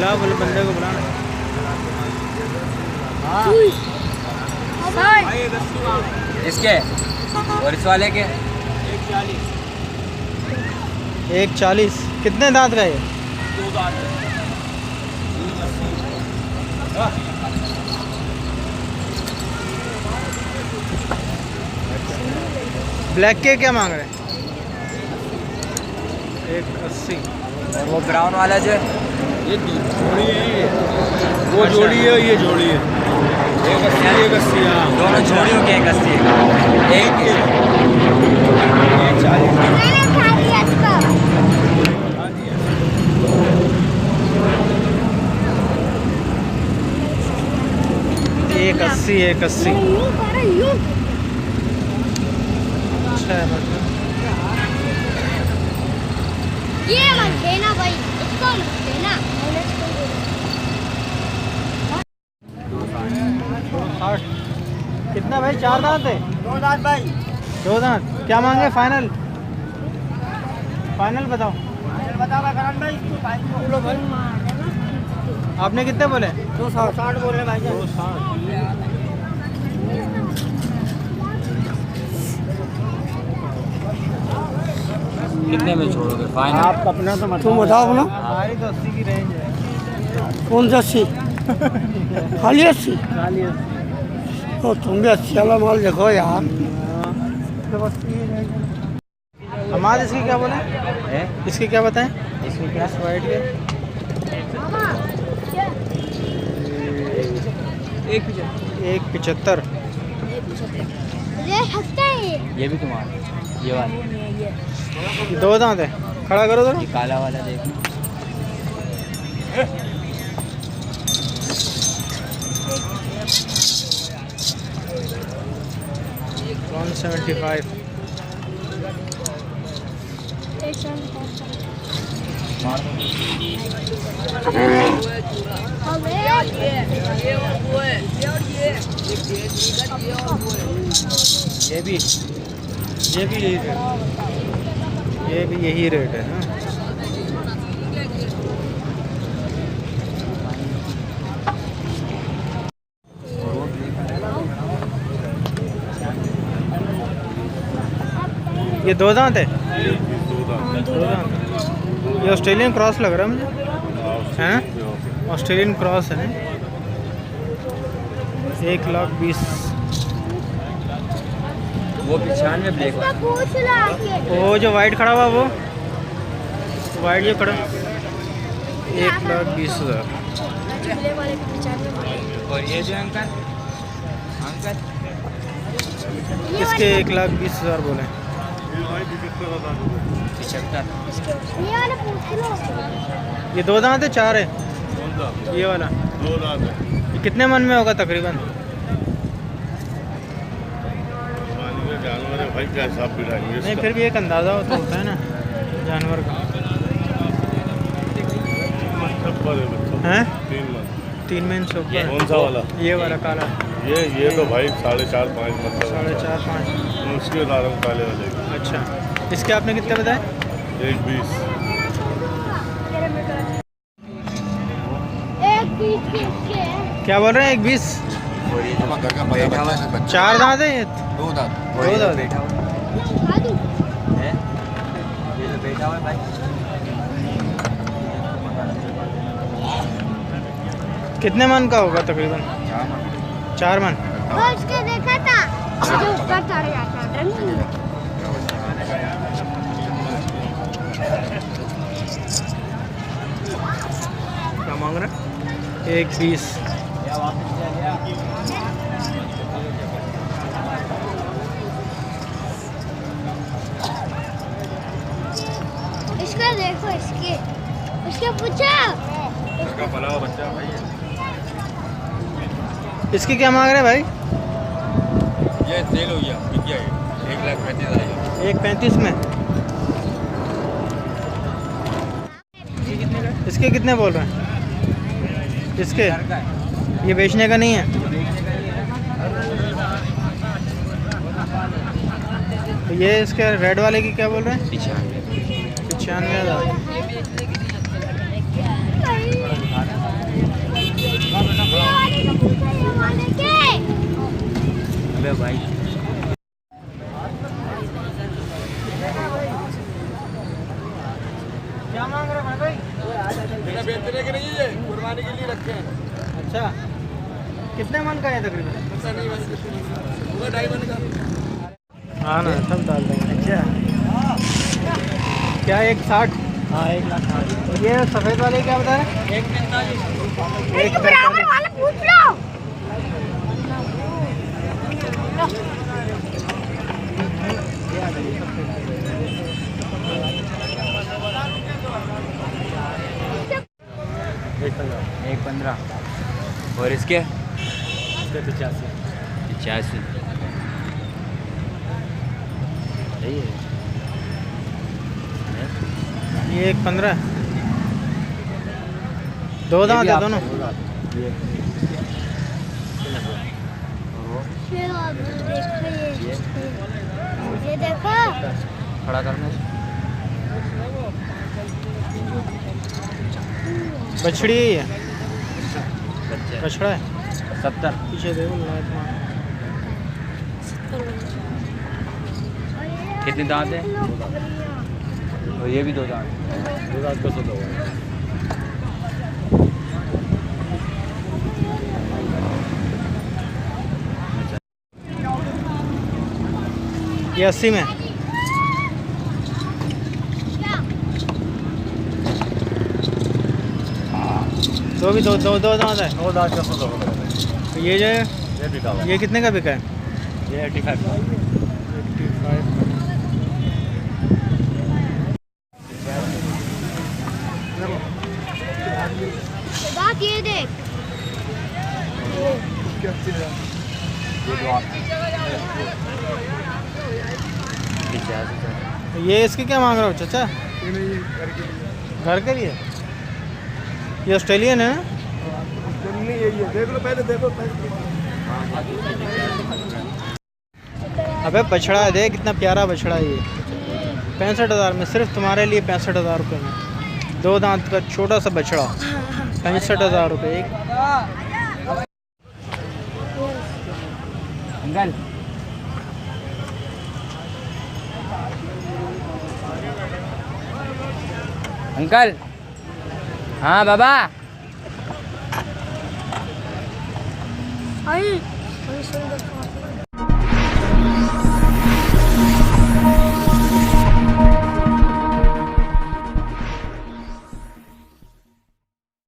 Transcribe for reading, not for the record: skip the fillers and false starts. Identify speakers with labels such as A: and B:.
A: बुला बंदे को बुला।
B: इसके और इस वाले के
A: 140। कितने दांत का ये?
B: 2 दांत।
A: ब्लैक के क्या मांग रहे हैं? 180।
B: और वो ब्राउन वाला जो है
C: ये जोड़ी है, ये वो
A: अच्छा।
C: जोड़ी है, ये जोड़ी है। 180 हाँ।
B: दोनों जोड़ियों के 180 एक ही।
C: 140।
D: मैंने खा लिया इसको।
A: 180 180।
D: यूं कर यूं।
A: अच्छा है मतलब।
D: ये मत देना भाई, इसको मत देना।
A: 60। कितना भाई? 4 दांत है?
B: 2 दांत भाई।
A: 2 दांत। क्या मांगे फाइनल? फाइनल बताओ। आपने कितने बोले?
B: 260 बोल रहे भाई।
A: 260।
B: कितने में छोड़ोगे फाइनल?
A: आप अपना तो
E: तुम बताओ अपना।
A: हमारी तो 80 की रेंज है।
E: कौन सा 80? खाली 80?
A: 40।
E: तो तुम भी 80 वाला माल देखो यार।
A: हमाद इसकी क्या बोले?
B: है
A: इसकी क्या बताएं?
B: इसमें क्या?
A: वाइट के
D: मामा
A: 175।
D: ये हंसता है।
B: ये भी तुम्हारा, ये वाला,
A: 2 दांत है। खड़ा करो तो।
B: ये काला वाला देख।
A: 175। ये भी यही रेट है ना। ये 2 दांत है? 2 दांत। ये ऑस्ट्रेलियन क्रॉस लग रहा है मुझे, हैं? ऑस्ट्रेलियन क्रॉस है। 1,20,000।
B: वो 95 ब्लैक वाला।
D: पूछ ला के।
A: वो जो वाइट खड़ा हुआ, वो वाइट जो खड़ा, 1,20,000।
B: और ये जो अंकल
A: इसके 1,20,000 बोले।
B: 75।
D: ये वाला पूछ लो।
A: ये 2 दांत है 4 है?
C: कौन सा?
A: ये वाला
C: 2 दांत है।
A: ये कितने मन में होगा तकरीबन?
C: पानी का जानवर है भाई, क्या हिसाब बिठाएंगे
A: नहीं,
C: इसका?
A: फिर भी एक अंदाज़ा तो होता है ना जानवर का।
C: छप्पर है बच्चा।
A: हैं?
C: 3 मन।
A: 3 में से ऊपर।
C: कौन सा वाला?
A: ये वाला काला।
C: ये तो भाई 4.5-5 मतलब
A: 4.5-5।
C: उसके बता रहा हूँ काले वाले की।
A: अच्छा, इसके आपने कितने बताए?
C: 1.20।
D: एक पीस के इसके।
A: क्या बोल रहे हैं? 1,20,000।
B: और ये जो बैठा हुआ है
A: 4 दांत है ये?
B: 2 दांत।
A: दो
B: और ये जो
A: दांत।
B: बैठा हुआ
D: खा दूँ?
B: है, ये जो बैठा हुआ है भाई,
A: कितने मन का होगा तकरीबन? 4 मन।
D: वो उसके देखा था जो ऊपर चढ़ जाता है।
A: क्या मांग रहे हैं? 1,20,000।
D: इसका देखो, इसके उसके पूछा।
C: इसका पला हुआ बच्चा भाई है।
A: इसकी क्या मांग रहे हैं भाई?
C: ये सेल हो गया, बिक गया ये 1,35,000।
A: 1,35,000 में। इसके कितने बोल रहे हैं? इसके ये बेचने का नहीं है? तो ये इसके रेड वाले की क्या बोल रहे हैं?
B: 95।
A: 95,000।
C: बेचने के नहीं है, कुर्बानी के लिए रखे हैं।
A: अच्छा, कितने मन का है तकरीबन?
C: पता नहीं बस होगा 2.5 मन का।
A: हाँ ना, सब डाल देंगे। अच्छा, क्या 160? हाँ 1,60,000। ये सफ़ेद वाले क्या बता रहे? 145।
D: एक बराबर वाला पूछ लो।
A: एक
B: 1.15 और इसके
A: 85।
B: 85। सही है।
A: ये 1.15। दो दांत है दोनों।
D: ये देखो
B: खड़ा करना है।
A: बछड़ी है ये,
B: बच्चे
A: बछड़ा है।
B: 70।
A: पीछे देखो लाइट में।
B: कितने दांत हैं? और ये भी 2 दांत। 2 दांत का 100 होगा।
A: ये 80 में। दो भी दो दो दो दांत है।
C: 2 दांत का 100 होगा।
A: तो ये जो है,
C: ये बिका हुआ।
A: ये कितने का बिका है?
C: ये 85 का।
A: 85।
D: दांत ये देख।
A: ये इसकी क्या मांग रहे हो चाचा? घर के लिए? ये ऑस्ट्रेलियन है ना?
C: देख लो पहले, देखो पहले।
A: अबे बछड़ा है, देख कितना प्यारा बछड़ा है ये। 65,000 में, सिर्फ तुम्हारे लिए 65,000 रुपये में। 2 दांत का छोटा सा बछड़ा, 65,000 रुपये एक।
B: Uncle uncle. हाँ बाबा।
D: आई सुंदर